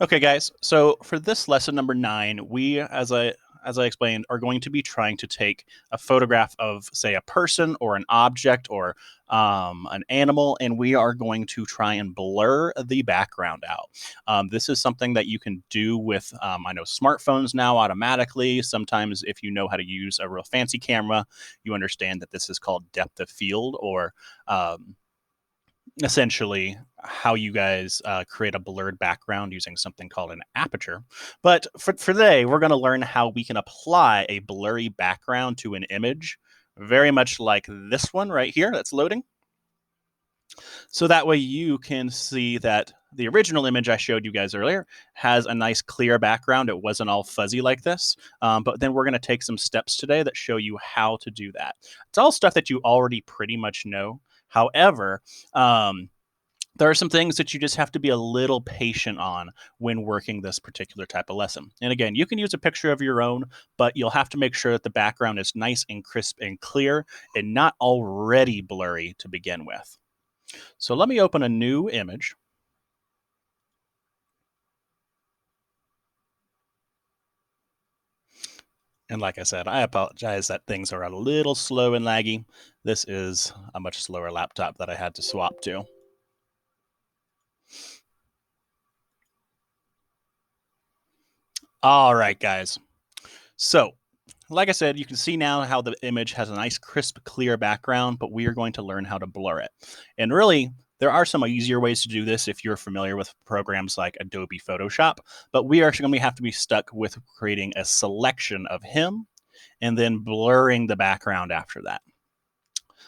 Okay, guys. So for this lesson number 9, we, as I explained, are going to be trying to take a photograph of, say, a person or an object or an animal, and we are going to try and blur the background out. This is something that you can do with, I know, smartphones now automatically. Sometimes, if you know how to use a real fancy camera, you understand that this is called depth of field, or essentially how you guys create a blurred background using something called an aperture. But for today, we're going to learn how we can apply a blurry background to an image, very much like this one right here that's loading. So that way you can see that the original image I showed you guys earlier has a nice clear background. It wasn't all fuzzy like this. But then we're going to take some steps today that show you how to do that. It's all stuff that you already pretty much know. However, there are some things that you just have to be a little patient on when working this particular type of lesson. And again, you can use a picture of your own, but you'll have to make sure that the background is nice and crisp and clear and not already blurry to begin with. So let me open a new image. And like I said, I apologize that things are a little slow and laggy. This is a much slower laptop that I had to swap to. All right, guys. So like I said, you can see now how the image has a nice, crisp, clear background, but we are going to learn how to blur it. And really, there are some easier ways to do this if you're familiar with programs like Adobe Photoshop, but we are actually going to have to be stuck with creating a selection of him and then blurring the background after that.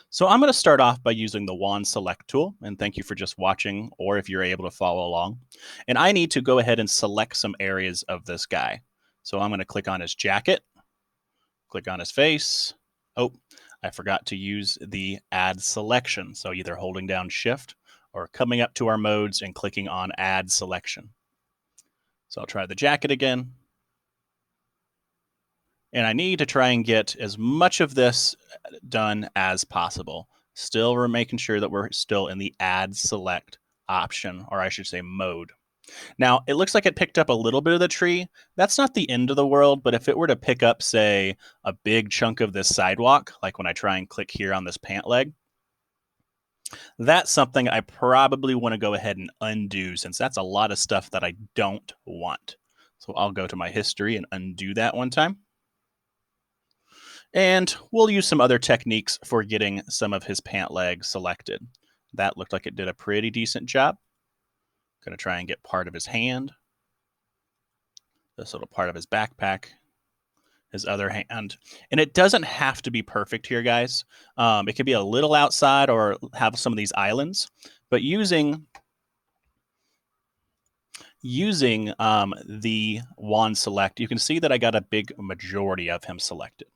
So I'm going to start off by using the wand select tool, and thank you for just watching, or if you're able to follow along. And I need to go ahead and select some areas of this guy. So I'm going to click on his jacket, click on his face. Oh, I forgot to use the add selection. So either holding down shift or coming up to our modes and clicking on add selection. So I'll try the jacket again. And I need to try and get as much of this done as possible. Still, we're making sure that we're still in the add select option, or I should say mode. Now, it looks like it picked up a little bit of the tree. That's not the end of the world, but if it were to pick up, say, a big chunk of this sidewalk, like when I try and click here on this pant leg, that's something I probably want to go ahead and undo, since that's a lot of stuff that I don't want. So I'll go to my history and undo that one time. And we'll use some other techniques for getting some of his pant leg selected. That looked like it did a pretty decent job. Going to try and get part of his hand, this little part of his backpack, his other hand. And it doesn't have to be perfect here, guys. It could be a little outside or have some of these islands. But using the wand select, you can see that I got a big majority of him selected.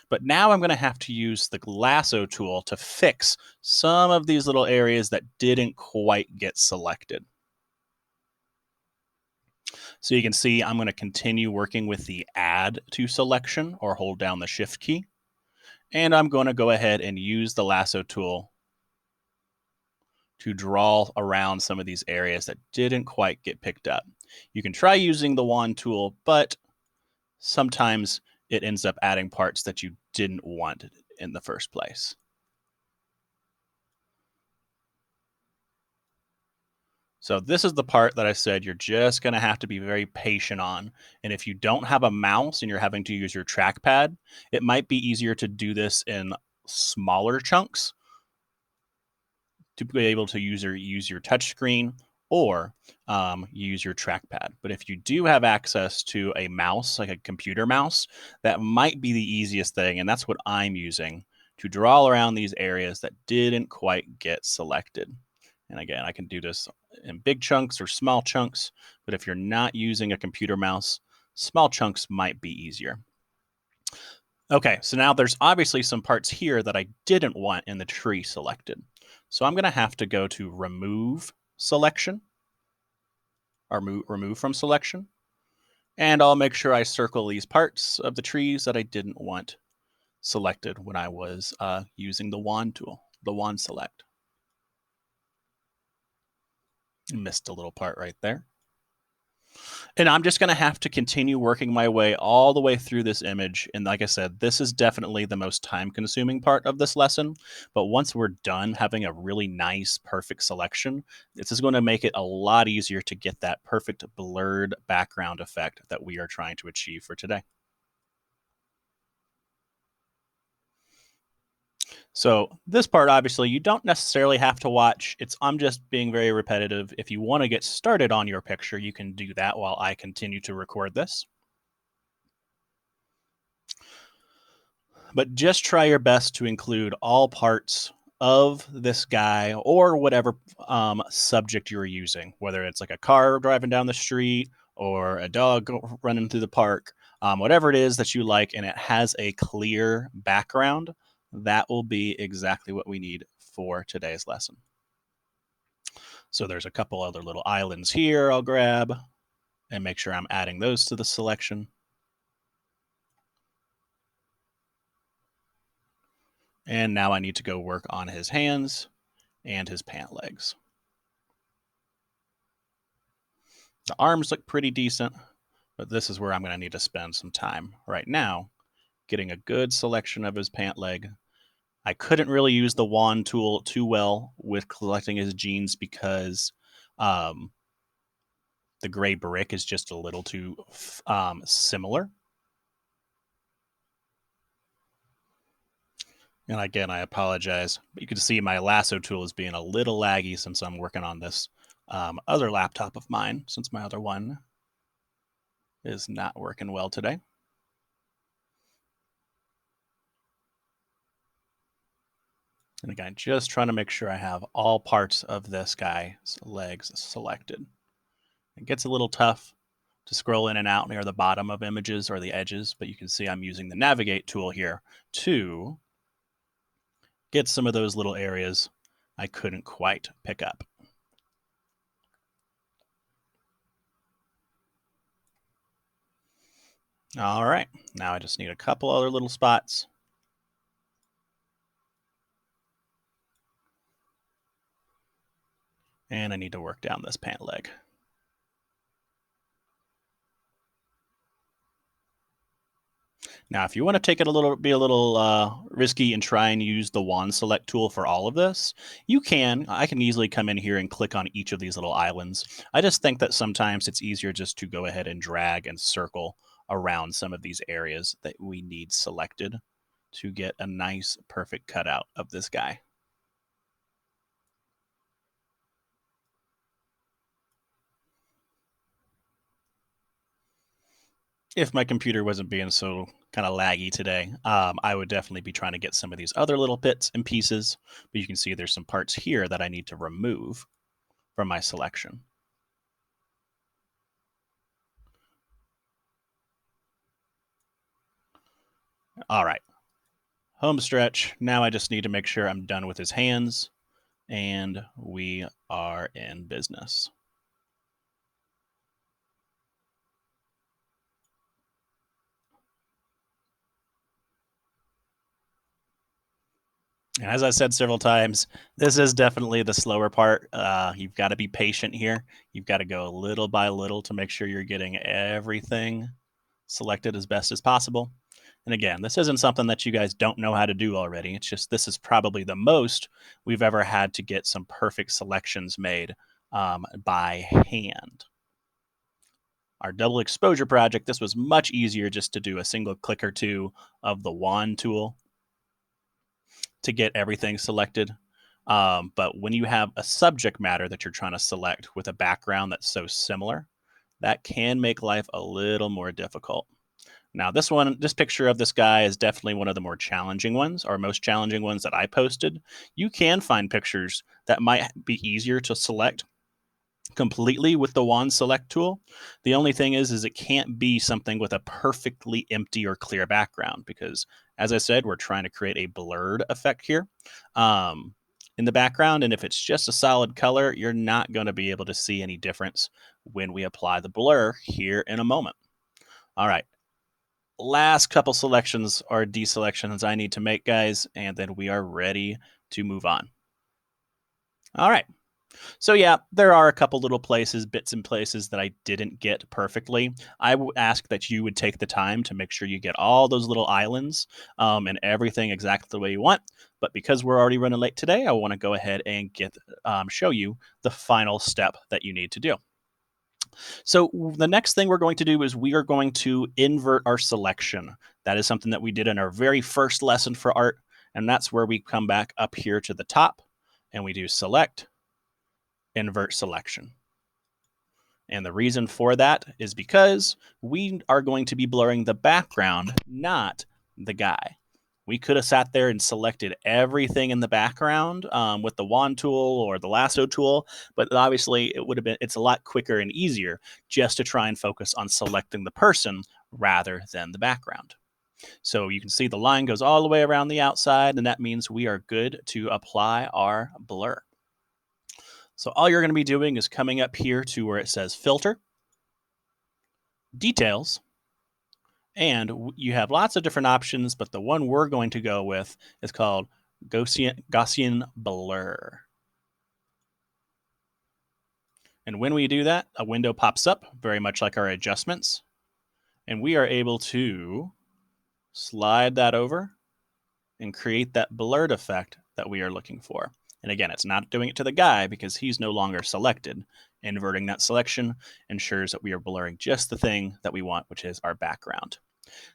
But now I'm going to have to use the lasso tool to fix some of these little areas that didn't quite get selected. So you can see I'm going to continue working with the add to selection, or hold down the shift key. And I'm going to go ahead and use the lasso tool to draw around some of these areas that didn't quite get picked up. You can try using the wand tool, but sometimes it ends up adding parts that you didn't want in the first place. So this is the part that I said you're just going to have to be very patient on. And if you don't have a mouse and you're having to use your trackpad, it might be easier to do this in smaller chunks to be able to use your touch screen, or use your trackpad. But if you do have access to a mouse, like a computer mouse, that might be the easiest thing. And that's what I'm using to draw around these areas that didn't quite get selected. And again, I can do this in big chunks or small chunks, but if you're not using a computer mouse, small chunks might be easier. Okay, so now there's obviously some parts here that I didn't want in the tree selected. So I'm going to have to go to remove selection, or remove from selection. And I'll make sure I circle these parts of the trees that I didn't want selected when I was using the wand tool, the wand select. Missed a little part right there. And I'm just going to have to continue working my way all the way through this image. And like I said, this is definitely the most time consuming part of this lesson. But once we're done having a really nice, perfect selection, this is going to make it a lot easier to get that perfect blurred background effect that we are trying to achieve for today. So this part, obviously, you don't necessarily have to watch. I'm just being very repetitive. If you want to get started on your picture, you can do that while I continue to record this. But just try your best to include all parts of this guy or whatever subject you're using, whether it's like a car driving down the street or a dog running through the park, whatever it is that you like, and it has a clear background, that will be exactly what we need for today's lesson. So there's a couple other little islands here I'll grab and make sure I'm adding those to the selection. And now I need to go work on his hands and his pant legs. The arms look pretty decent, but this is where I'm going to need to spend some time right now getting a good selection of his pant leg. I couldn't really use the wand tool too well with collecting his jeans because the gray brick is just a little too similar. And again, I apologize. But you can see my lasso tool is being a little laggy since I'm working on this other laptop of mine, since my other one is not working well today. And again, just trying to make sure I have all parts of this guy's legs selected. It gets a little tough to scroll in and out near the bottom of images or the edges, but you can see I'm using the navigate tool here to get some of those little areas I couldn't quite pick up. All right, now I just need a couple other little spots. And I need to work down this pant leg. Now, if you want to take it be a little risky and try and use the wand select tool for all of this, you can. I can easily come in here and click on each of these little islands. I just think that sometimes it's easier just to go ahead and drag and circle around some of these areas that we need selected to get a nice, perfect cutout of this guy. If my computer wasn't being so kind of laggy today, I would definitely be trying to get some of these other little bits and pieces. But you can see there's some parts here that I need to remove from my selection. All right, home stretch. Now I just need to make sure I'm done with his hands, and we are in business. And as I said several times, this is definitely the slower part. You've got to be patient here. You've got to go little by little to make sure you're getting everything selected as best as possible. And again, this isn't something that you guys don't know how to do already. It's just this is probably the most we've ever had to get some perfect selections made by hand. Our double exposure project, this was much easier just to do a single click or two of the wand tool to get everything selected. But when you have a subject matter that you're trying to select with a background that's so similar, that can make life a little more difficult. Now, this picture of this guy is definitely one of the more challenging ones, or most challenging ones that I posted. You can find pictures that might be easier to select completely with the wand select tool. The only thing is it can't be something with a perfectly empty or clear background because, as I said, we're trying to create a blurred effect here in the background. And if it's just a solid color, you're not going to be able to see any difference when we apply the blur here in a moment. All right. Last couple selections or deselections I need to make, guys, and then we are ready to move on. All right. So yeah, there are a couple little places, bits and places that I didn't get perfectly. I would ask that you would take the time to make sure you get all those little islands and everything exactly the way you want. But because we're already running late today, I want to go ahead and show you the final step that you need to do. So the next thing we're going to do is we are going to invert our selection. That is something that we did in our very first lesson for art, and that's where we come back up here to the top and we do select, invert selection. And the reason for that is because we are going to be blurring the background, not the guy. We could have sat there and selected everything in the background with the wand tool or the lasso tool, but obviously it's a lot quicker and easier just to try and focus on selecting the person rather than the background. So you can see the line goes all the way around the outside, and that means we are good to apply our blur. So all you're going to be doing is coming up here to where it says filter, details, and you have lots of different options, but the one we're going to go with is called Gaussian blur. And when we do that, a window pops up, very much like our adjustments, and we are able to slide that over and create that blurred effect that we are looking for. And again, it's not doing it to the guy because he's no longer selected. Inverting that selection ensures that we are blurring just the thing that we want, which is our background.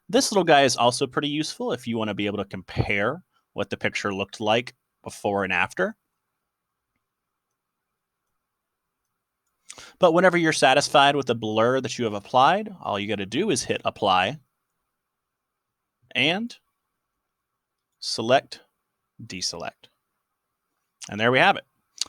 This little guy is also pretty useful if you want to be able to compare what the picture looked like before and after. But whenever you're satisfied with the blur that you have applied, all you got to do is hit apply and select, deselect. And there we have it.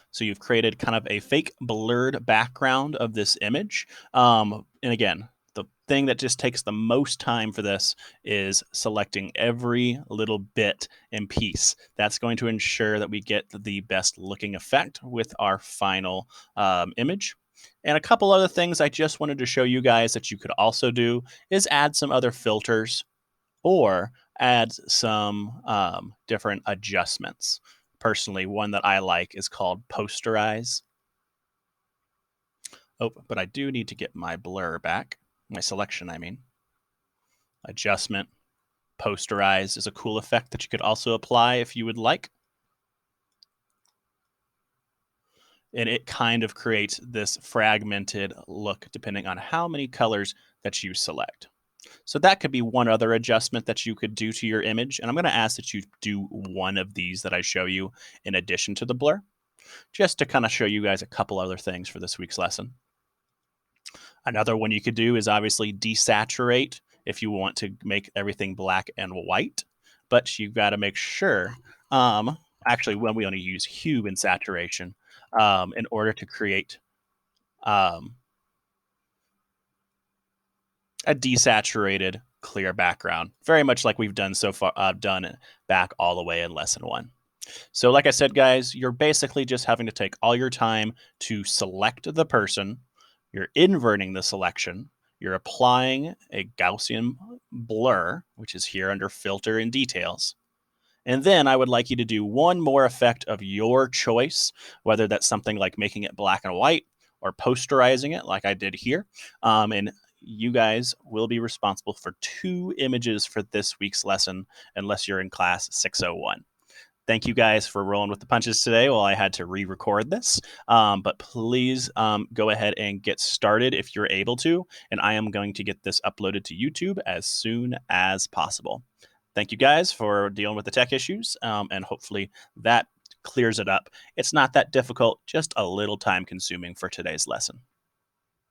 So you've created kind of a fake blurred background of this image. And again, the thing that just takes the most time for this is selecting every little bit and piece. That's going to ensure that we get the best looking effect with our final image. And a couple other things I just wanted to show you guys that you could also do is add some other filters or add some different adjustments. Personally, one that I like is called posterize. Oh, but I do need to get my blur back, my selection, I mean. Adjustment, posterize is a cool effect that you could also apply if you would like. And it kind of creates this fragmented look depending on how many colors that you select. So that could be one other adjustment that you could do to your image. And I'm going to ask that you do one of these that I show you in addition to the blur, just to kind of show you guys a couple other things for this week's lesson. Another one you could do is obviously desaturate if you want to make everything black and white, but you've got to make sure, actually, when we only use hue and saturation in order to create a desaturated clear background, very much like we've done so far, done back all the way in lesson 1. So like I said, guys, you're basically just having to take all your time to select the person. You're inverting the selection. You're applying a Gaussian blur, which is here under filter and details. And then I would like you to do one more effect of your choice, whether that's something like making it black and white or posterizing it like I did here. And you guys will be responsible for 2 images for this week's lesson, unless you're in class 601. Thank you guys for rolling with the punches today while I had to re-record this. But please go ahead and get started if you're able to. And I am going to get this uploaded to YouTube as soon as possible. Thank you guys for dealing with the tech issues. And hopefully that clears it up. It's not that difficult, just a little time consuming for today's lesson.